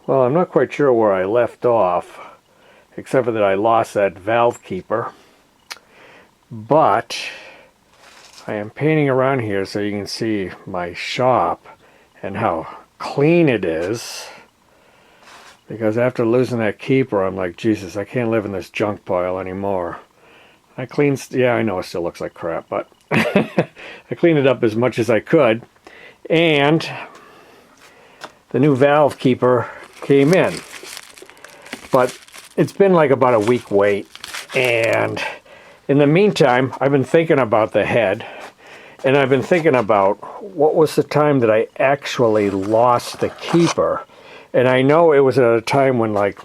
Well, I'm not quite sure where I left off, except for that I lost that valve keeper. But I am painting around here so you can see my shop and how clean it is. Because after losing that keeper, I'm like, Jesus, I can't live in this junk pile anymore. I cleaned, yeah, I know it still looks like crap, but I cleaned it up as much as I could. And the new valve keeper came in. But it's been like about a week wait. And in the meantime, I've been thinking about the head. And I've been thinking about what was the time that I actually lost the keeper. And I know it was at a time when, like,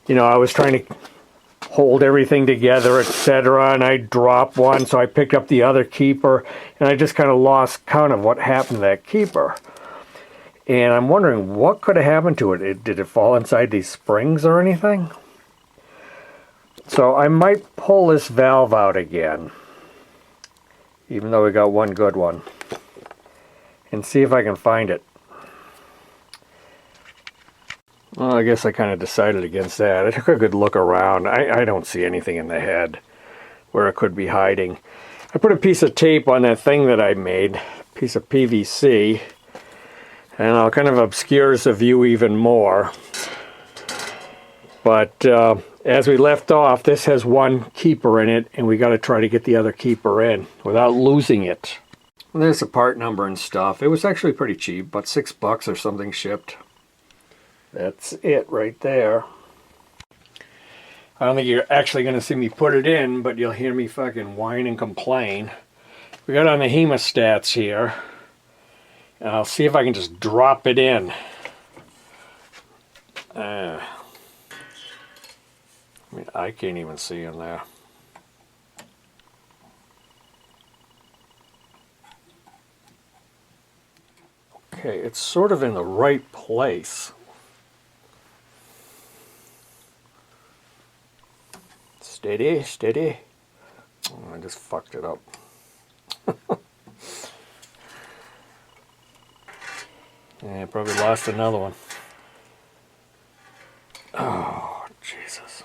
you know, I was trying to hold everything together, etc. And I dropped one, so I picked up the other keeper. And I just kind of lost count of what happened to that keeper. And I'm wondering what could have happened to it. Did it fall inside these springs or anything? So I might pull this valve out again, even though we got one good one, and see if I can find it. Well, I guess I kind of decided against that. I took a good look around. I don't see anything in the head where it could be hiding. I put a piece of tape on that thing that I made, a piece of PVC, and it kind of obscures the view even more. But as we left off, this has one keeper in it, and we got to try to get the other keeper in without losing it. And there's the part number and stuff. It was actually pretty cheap, about $6 or something shipped. That's it right there. I don't think you're actually going to see me put it in, but you'll hear me fucking whine and complain. We got on the hemostats here. And I'll see if I can just drop it in. I mean, I can't even see in there. Okay, it's sort of in the right place. Steady, steady. Oh, I just fucked it up. Yeah, I probably lost another one. Oh, Jesus.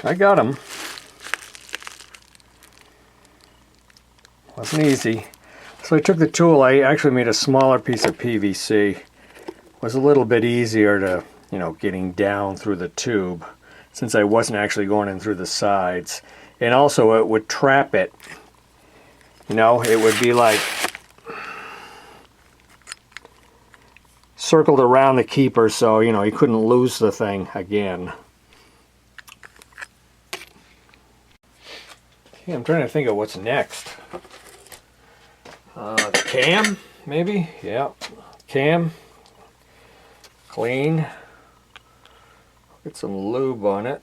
I got him. Wasn't easy. So I took the tool, I actually made a smaller piece of PVC. It was a little bit easier to, you know, getting down through the tube, since I wasn't actually going in through the sides. And also it would trap it. You know, it would be like circled around the keeper, so, you know, you couldn't lose the thing again. Okay, I'm trying to think of what's next. The cam, maybe? Yeah, cam. Clean. Get some lube on it.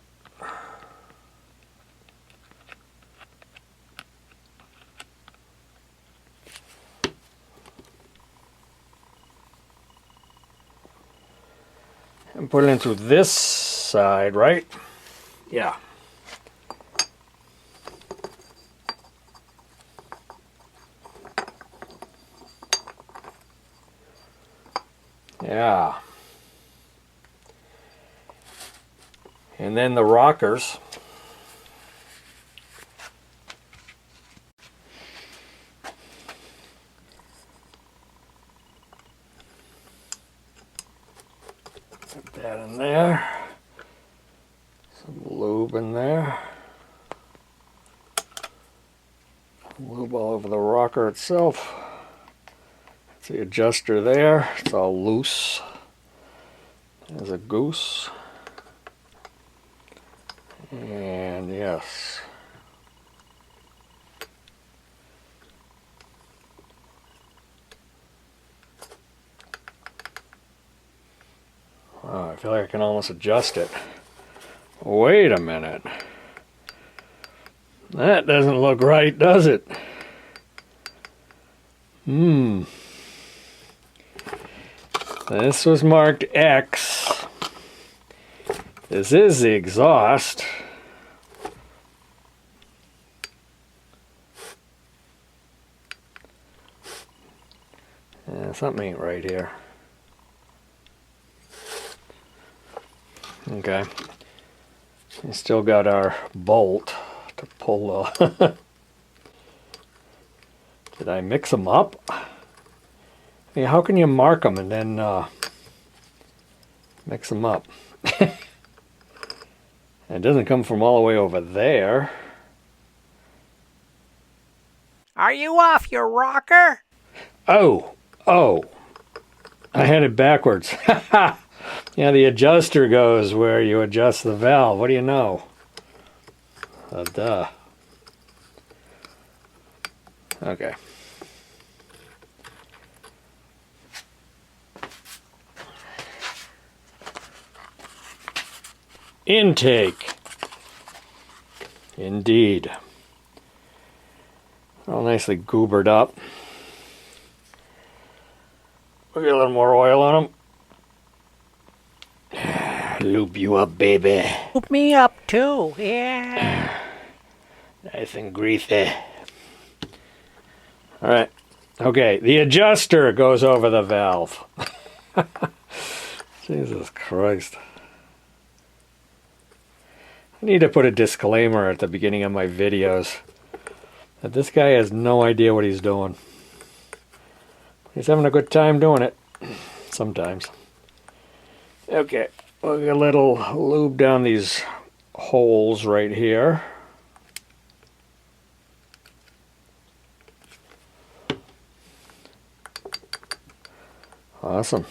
And put it in through this side, right? Yeah. Yeah. And then the rockers. Put that in there. Some lube in there. Lube all over the rocker itself. That's the adjuster there. It's all loose. There's a goose. And yes. Wow, I feel like I can almost adjust it. Wait a minute. That doesn't look right, does it? This was marked X. This is the exhaust. Something ain't right here. Okay. We still got our bolt to pull the... Did I mix them up? Hey, how can you mark them and then mix them up? It doesn't come from all the way over there. Are you off your rocker? Oh, I had it backwards. Yeah, the adjuster goes where you adjust the valve. What do you know? Duh. Okay. Intake. Indeed. All nicely goobered up. We'll get a little more oil on them. Lube you up, baby. Lube me up too, yeah. Nice and greasy. Alright. Okay, the adjuster goes over the valve. Jesus Christ. I need to put a disclaimer at the beginning of my videos that this guy has no idea what he's doing. He's having a good time doing it. Sometimes. Okay, we'll get a little lube down these holes right here. Awesome.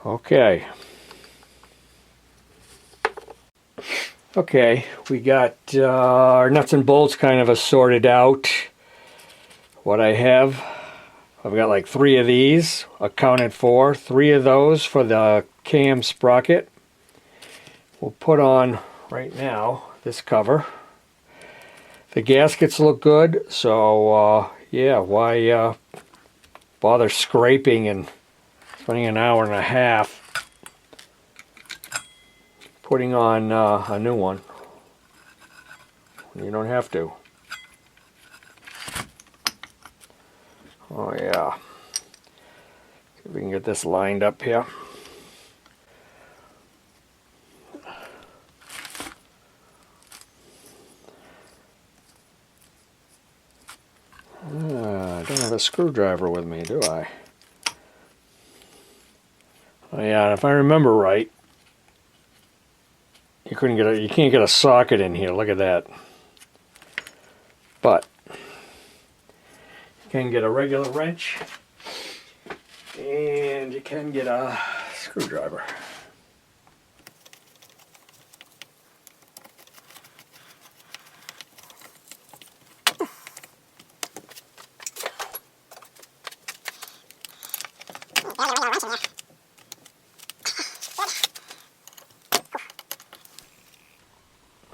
Okay. Okay, we got our nuts and bolts kind of sorted out. What I have, I've got like 3 of these accounted for. 3 of those for the cam sprocket. We'll put on right now this cover. The gaskets look good, so yeah, why bother scraping and spending an hour and a half putting on a new one? You don't have to. Oh yeah. See if we can get this lined up here. I don't have a screwdriver with me, do I? Oh yeah, and if I remember right, you can't get a socket in here. Look at that. But you can get a regular wrench, and you can get a screwdriver.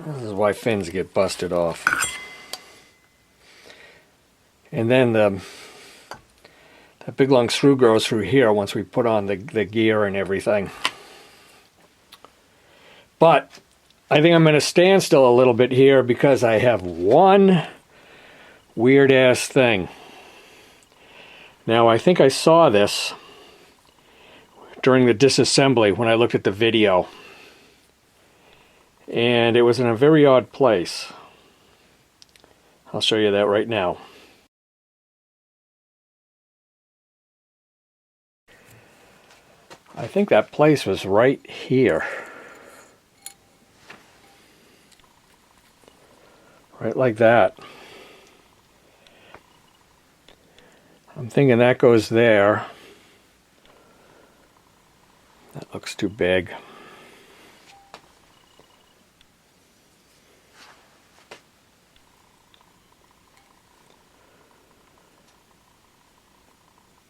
This is why fins get busted off. And then the big long screw goes through here once we put on the gear and everything. But I think I'm going to stand still a little bit here because I have one weird ass thing. Now I think I saw this during the disassembly when I looked at the video. And it was in a very odd place. I'll show you that right now. I think that place was right here. Right like that. I'm thinking that goes there. That looks too big.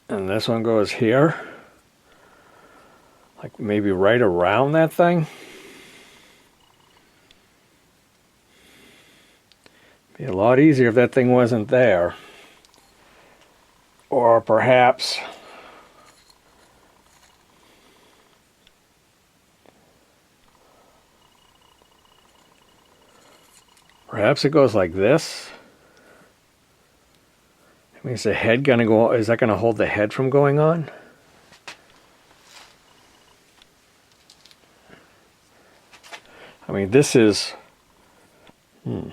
And this one goes here. Like maybe right around that thing. Be a lot easier if that thing wasn't there. Or perhaps it goes like this. Is the head gonna go? Is that gonna hold the head from going on? I mean, this is. I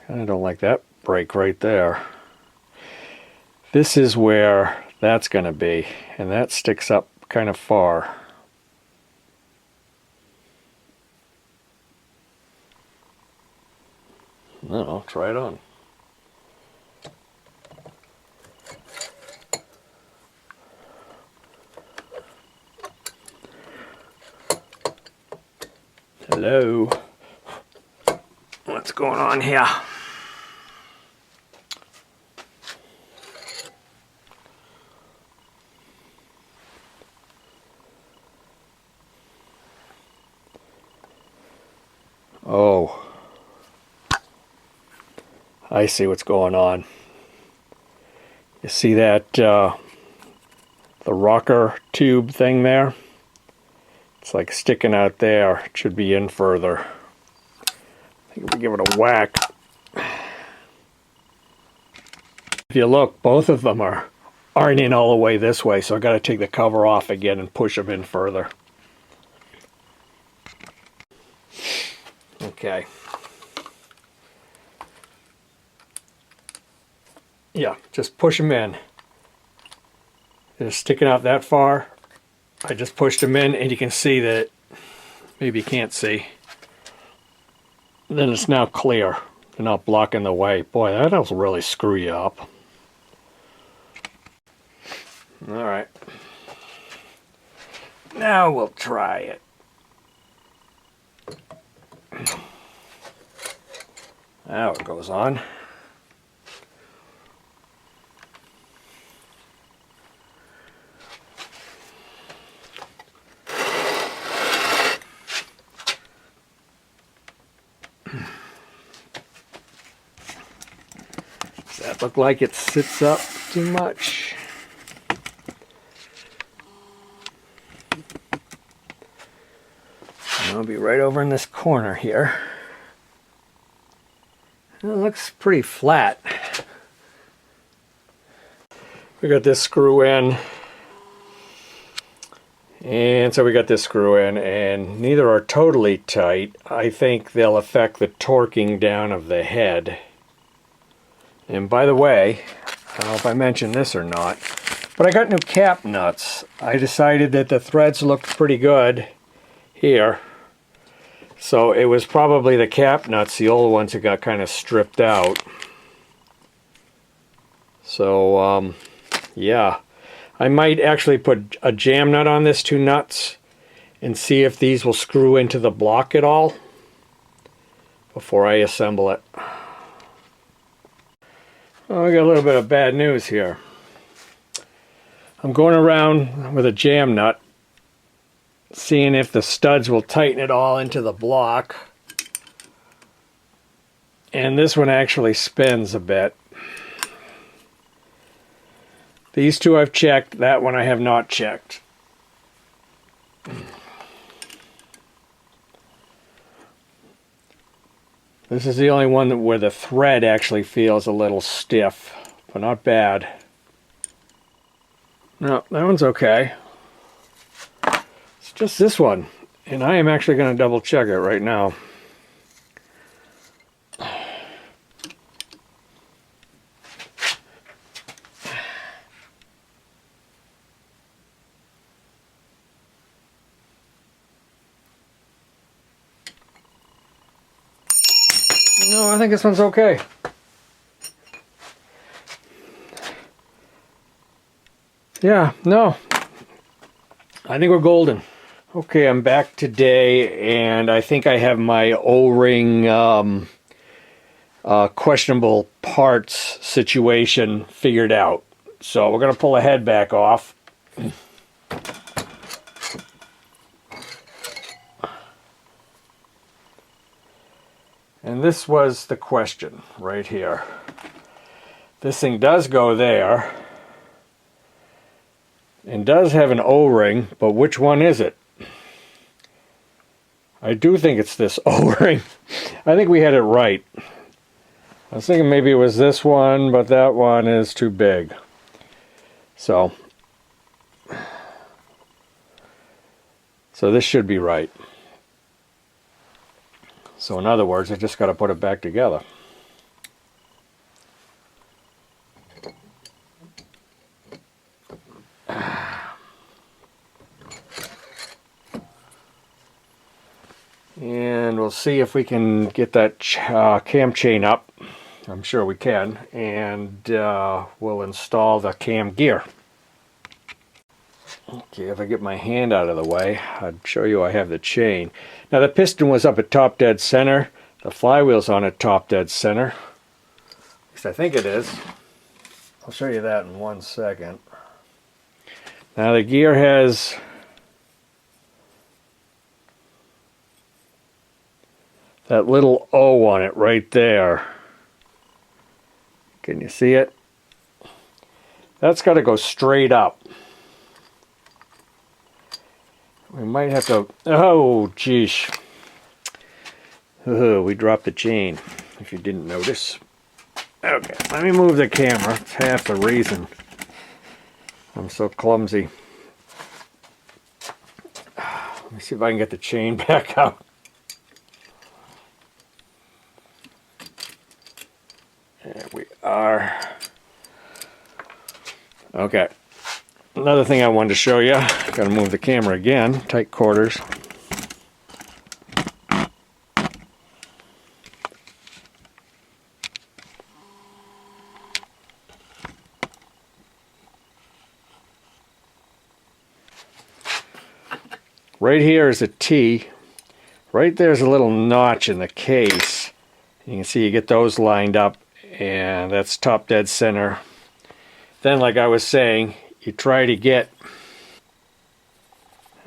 don't like that break right there. This is where that's gonna be, and that sticks up kind of far. No, try it on. Hello. What's going on here? Oh. I see what's going on. You see that the rocker tube thing there? It's like sticking out there. It should be in further. I think if we give it a whack. If you look, both of them aren't in all the way this way, so I got to take the cover off again and push them in further. Okay. Yeah, just push them in. They're sticking out that far. I just pushed them in, and you can see that, maybe you can't see. Then it's now clear. They're not blocking the way. Boy, that'll really screw you up. All right. Now we'll try it. Now it goes on. Does that look like it sits up too much? I'll be right over in this corner here. It looks pretty flat. We got this screw in. And so we got this screw in, and neither are totally tight. I think they'll affect the torquing down of the head. And by the way, I don't know if I mentioned this or not, but I got new cap nuts. I decided that the threads looked pretty good here. So it was probably the cap nuts, the old ones, that got kind of stripped out. So, yeah. I might actually put a jam nut on this, 2 nuts, and see if these will screw into the block at all before I assemble it. Oh, I got a little bit of bad news here. I'm going around with a jam nut, seeing if the studs will tighten it all into the block. And this one actually spins a bit. These two I've checked, that one I have not checked. This is the only one where the thread actually feels a little stiff, but not bad. No, that one's okay. It's just this one, and I am actually going to double check it right now. No, I think this one's okay. Yeah, no. I think we're golden. Okay, I'm back today, and I think I have my O-ring questionable parts situation figured out. So we're going to pull the head back off. And this was the question right here. This thing does go there and does have an O-ring, but which one is it? I do think it's this O-ring. I think we had it right. I was thinking maybe it was this one, but that one is too big. So this should be right. So in other words, I just got to put it back together. And we'll see if we can get that cam chain up. I'm sure we can. And we'll install the cam gear. Okay, if I get my hand out of the way, I'd show you I have the chain. Now the piston was up at top dead center. The flywheel's on at top dead center. At least I think it is. I'll show you that in 1 second. Now the gear has that little O on it right there. Can you see it? That's got to go straight up. We might have to, oh geez. We dropped the chain, if you didn't notice. Okay, let me move the camera. It's half the reason I'm so clumsy. Let me see if I can get the chain back out. There we are. Okay. Another thing I wanted to show you. Got to move the camera again. Tight quarters. Right here is a T. Right there's a little notch in the case. You can see you get those lined up, and that's top dead center. Then, like I was saying, you try to get,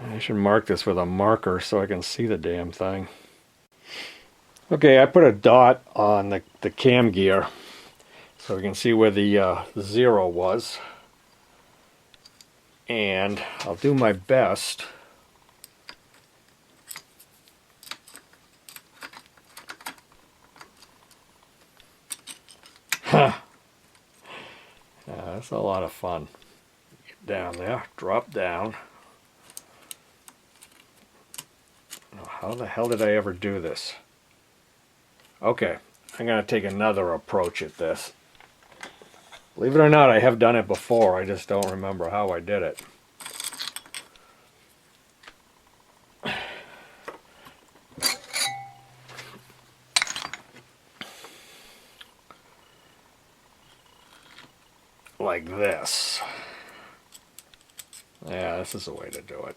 I should mark this with a marker so I can see the damn thing. Okay, I put a dot on the cam gear so we can see where the 0 was. And I'll do my best that's a lot of fun. Get down there, drop down. How the hell did I ever do this? Okay, I'm going to take another approach at this. Believe it or not, I have done it before. I just don't remember how I did it. Like this. Yeah, this is the way to do it.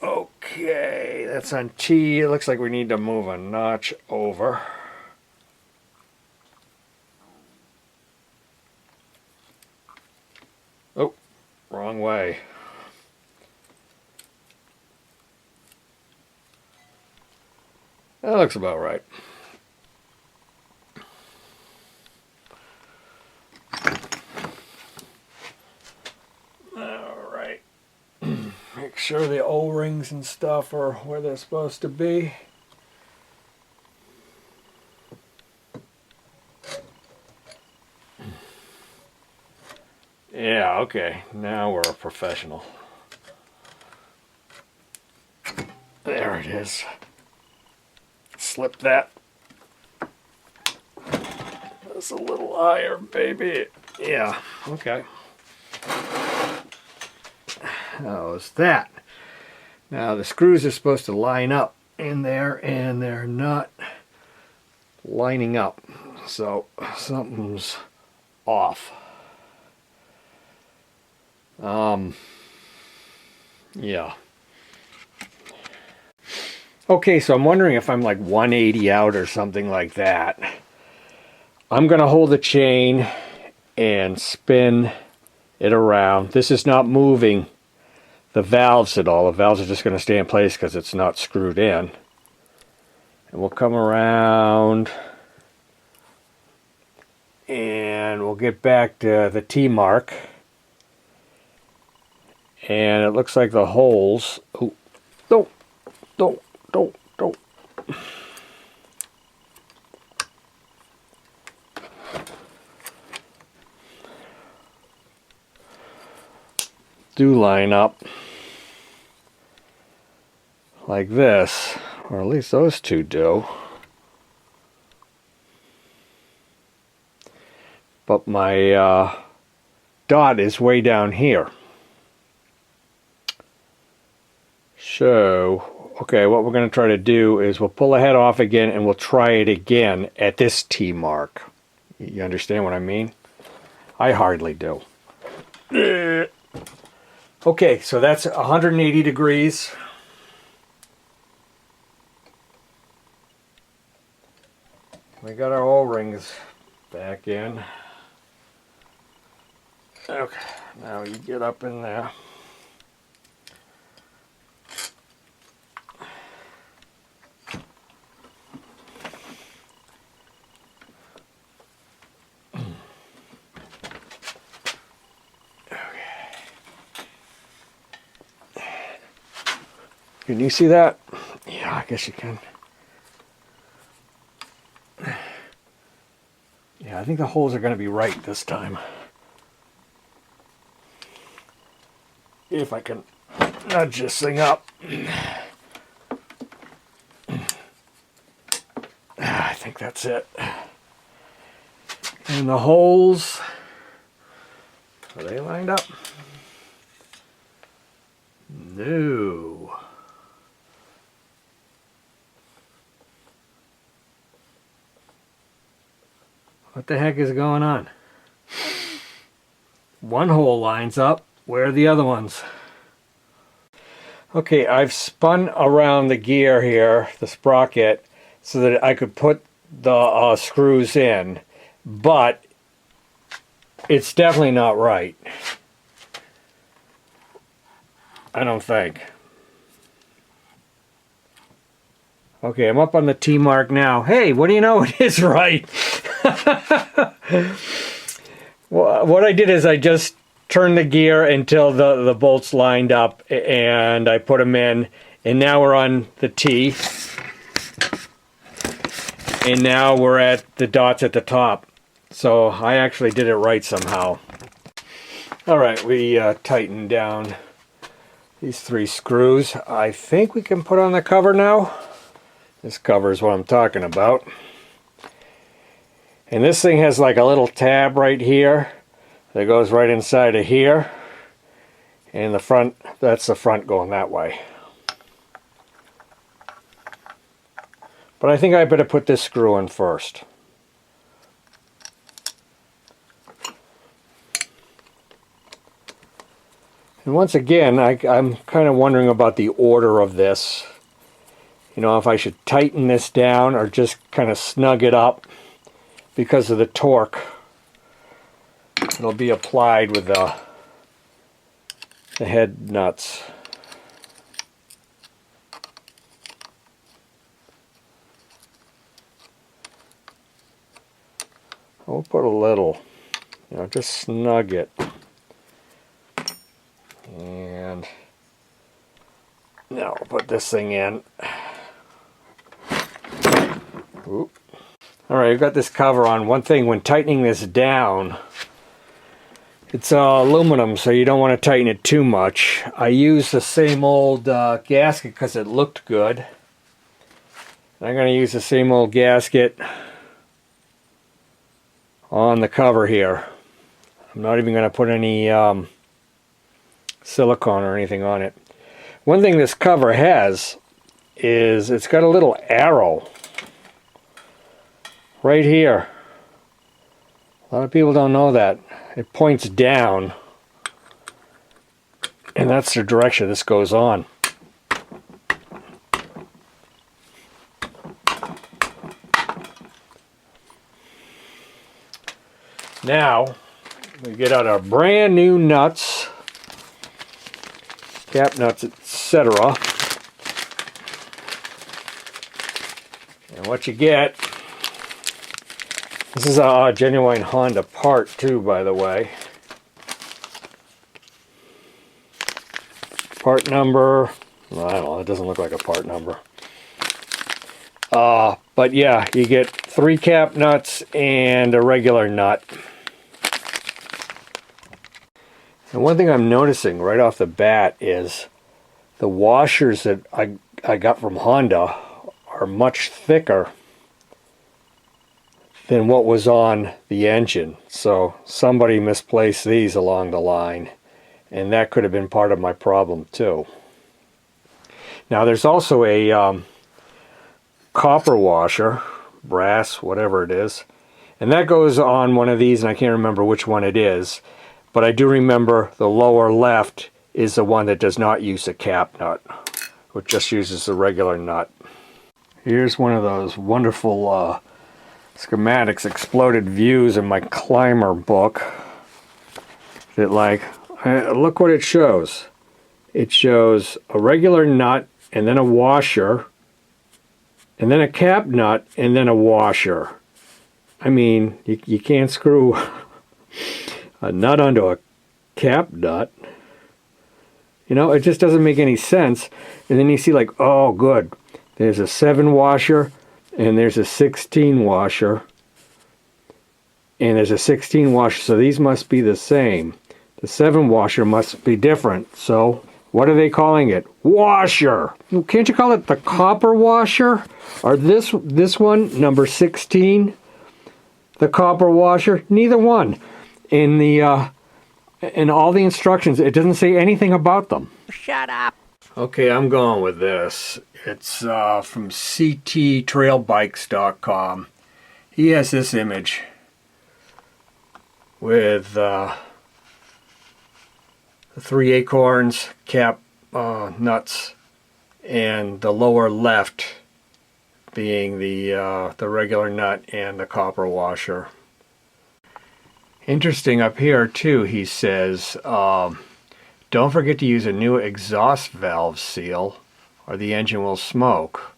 Okay, that's on T. It looks like we need to move a notch over. Oh, wrong way. That looks about right. Alright. Make sure the O-rings and stuff are where they're supposed to be. Yeah, okay. Now we're a professional. There it is. Slip that. That's a little higher, baby. Yeah, okay. How's that? Now the screws are supposed to line up in there, and they're not lining up. So something's off. Yeah. Okay, so I'm wondering if I'm like 180 out or something like that. I'm going to hold the chain and spin it around. This is not moving the valves at all. The valves are just going to stay in place because it's not screwed in. And we'll come around and we'll get back to the T mark. And it looks like the holes, oh, don't, up. Do line up like this, or at least those two do. But my dot is way down here. So, okay, what we're going to try to do is we'll pull the head off again and we'll try it again at this T mark. You understand what I mean? I hardly do. Okay, so that's 180 degrees. We got our O-rings back in. Okay, now you get up in there. Can you see that? Yeah, I guess you can. Yeah, I think the holes are going to be right this time. If I can nudge this thing up. I think that's it. And the holes, are they lined up? No. What the heck is going on? One hole lines up. Where are the other ones? Okay, I've spun around the gear here, the sprocket, so that I could put the screws in, but it's definitely not right. I don't think. Okay, I'm up on the T mark now. Hey, what do you know? It is right. Well, what I did is I just turned the gear until the bolts lined up and I put them in, and now we're on the T, and now we're at the dots at the top. So I actually did it right somehow. Alright, we tightened down these 3 screws. I think we can put on the cover now. This cover is what I'm talking about. And this thing has like a little tab right here that goes right inside of here. And the front, that's the front going that way. But I think I better put this screw in first. And once again, I'm kind of wondering about the order of this. You know, if I should tighten this down or just kind of snug it up because of the torque. It'll be applied with the head nuts. I'll put a little, you know, just snug it. And now I'll put this thing in. Oop. Alright, I've got this cover on. One thing, when tightening this down, it's aluminum, so you don't want to tighten it too much. I used the same old gasket because it looked good. I'm going to use the same old gasket on the cover here. I'm not even going to put any silicone or anything on it. One thing this cover has is it's got a little arrow right here. A lot of people don't know that. It points down, and that's the direction this goes on. Now we get out our brand new nuts, cap nuts, etc. And what you get, this is a genuine Honda part too, by the way. Part number, well, I don't know, it doesn't look like a part number. But yeah, you get 3 cap nuts and a regular nut. And one thing I'm noticing right off the bat is the washers that I got from Honda are much thicker than what was on the engine. So somebody misplaced these along the line, and that could have been part of my problem too. Now there's also a copper washer, brass, whatever it is, and that goes on one of these, and I can't remember which one it is, but I do remember the lower left is the one that does not use a cap nut, which just uses the regular nut. Here's one of those wonderful schematics, exploded views in my climber book that, like, look what it shows. It shows a regular nut and then a washer and then a cap nut and then a washer. I mean, you can't screw a nut onto a cap nut. You know, it just doesn't make any sense. And then you see, like, oh good, there's a 7 washer and there's a 16 washer, and there's a 16 washer, so these must be the same. The 7 washer must be different, so what are they calling it? Washer! Can't you call it the copper washer? Or this one, number 16, the copper washer? Neither one. In all the instructions, it doesn't say anything about them. Shut up. Okay, I'm going with this. It's from cttrailbikes.com. He has this image with the 3 acorns, cap nuts, and the lower left being the regular nut and the copper washer. Interesting up here too, he says, don't forget to use a new exhaust valve seal or the engine will smoke.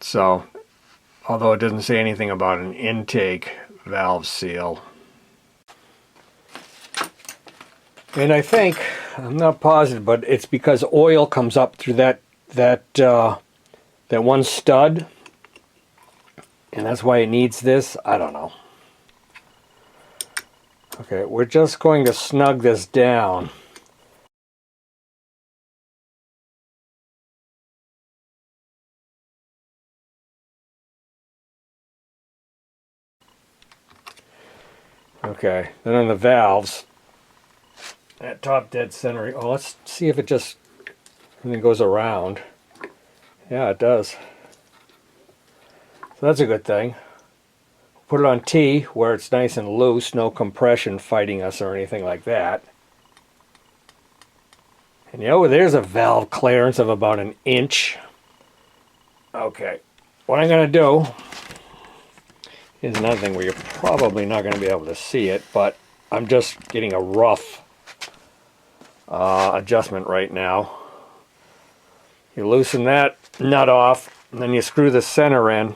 So, although it doesn't say anything about an intake valve seal. And I think, I'm not positive, but it's because oil comes up through that one stud, and that's why it needs this. I don't know. Okay, we're just going to snug this down. Okay, then on the valves, that top dead center, oh, let's see if it just everything goes around. Yeah, it does. So that's a good thing. Put it on T where it's nice and loose, no compression fighting us or anything like that. And you know, there's a valve clearance of about 1 inch. Okay, what I'm going to do is another thing where you're probably not going to be able to see it, but I'm just getting a rough adjustment right now. You loosen that nut off, and then you screw the center in.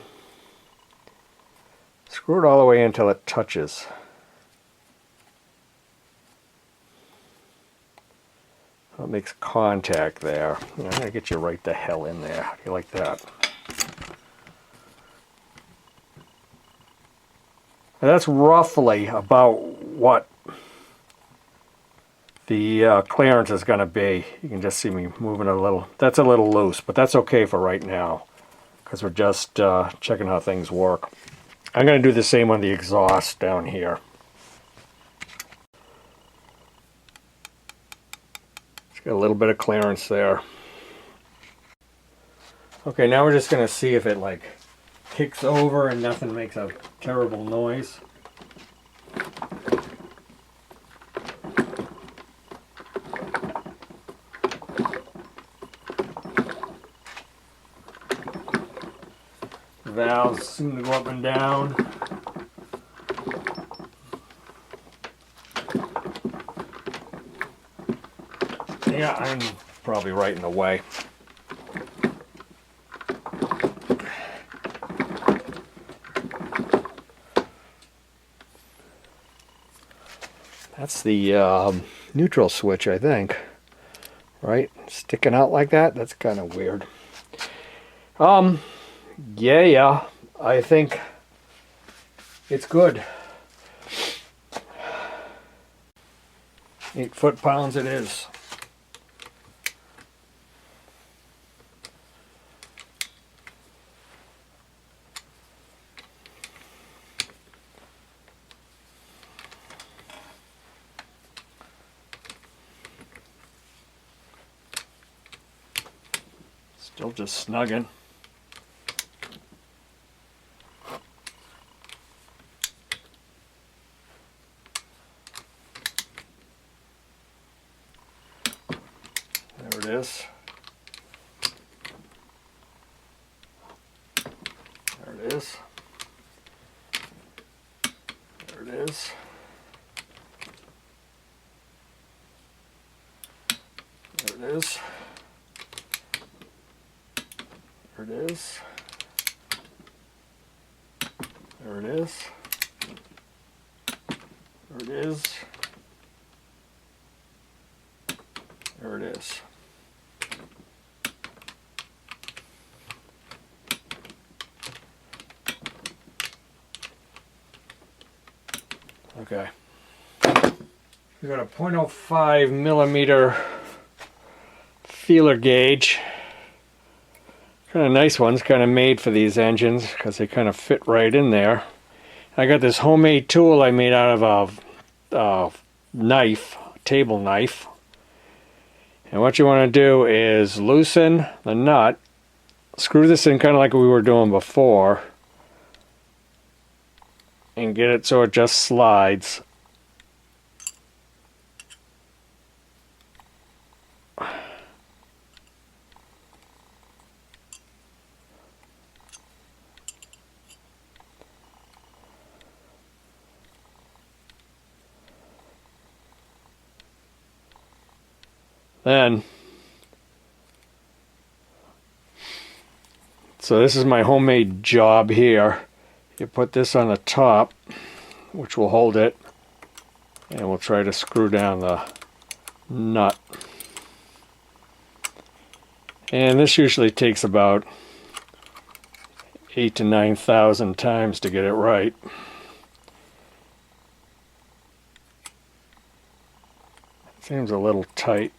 Screw it all the way until it touches. That makes contact there. I'm going to get you right the hell in there. How do you like that? And that's roughly about what the clearance is going to be. You can just see me moving a little. That's a little loose, but that's okay for right now because we're just checking how things work. I'm going to do the same on the exhaust down here. It's got a little bit of clearance there. Okay, now we're just going to see if it like kicks over and nothing makes a terrible noise. Valves seem to go up and down. Yeah, I'm probably right in the way. That's the neutral switch, I think. Right? Sticking out like that? That's kind of weird. yeah, I think it's good. 8 foot-pounds it is. Still just snugging. There it is. There it is. There it is. There it is. There it is. There it is. There it is. There it is. Okay. We got a .05 millimeter feeler gauge. Kind of nice ones, kind of made for these engines because they kind of fit right in there. I got this homemade tool I made out of a knife, a table knife. And what you want to do is loosen the nut, screw this in kind of like we were doing before, and get it so it just slides. Then, so this is my homemade job here. You put this on the top, which will hold it, and we'll try to screw down the nut. And this usually takes about 8,000 to 9,000 times to get it right. Seems a little tight.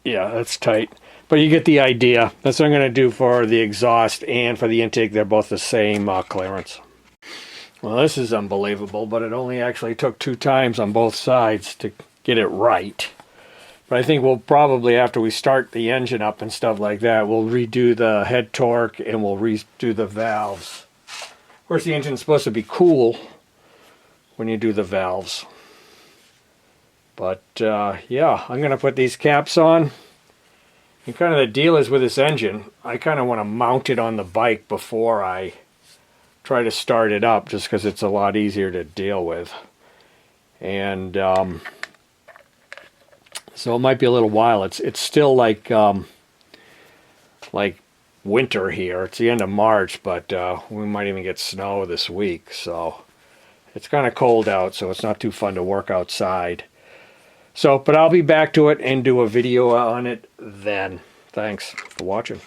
Yeah, that's tight. But you get the idea. That's what I'm going to do for the exhaust and for the intake. They're both the same clearance. Well, this is unbelievable, but it only actually took 2 times on both sides to get it right. But I think we'll probably, after we start the engine up and stuff like that, we'll redo the head torque and we'll redo the valves. Of course, the engine's supposed to be cool when you do the valves. But yeah, I'm going to put these caps on. And kind of the deal is with this engine, I kind of want to mount it on the bike before I try to start it up, just because it's a lot easier to deal with. And so it might be a little while. It's still like winter here. It's the end of March, but we might even get snow this week. So it's kind of cold out, so it's not too fun to work outside. So, but I'll be back to it and do a video on it then. Thanks for watching.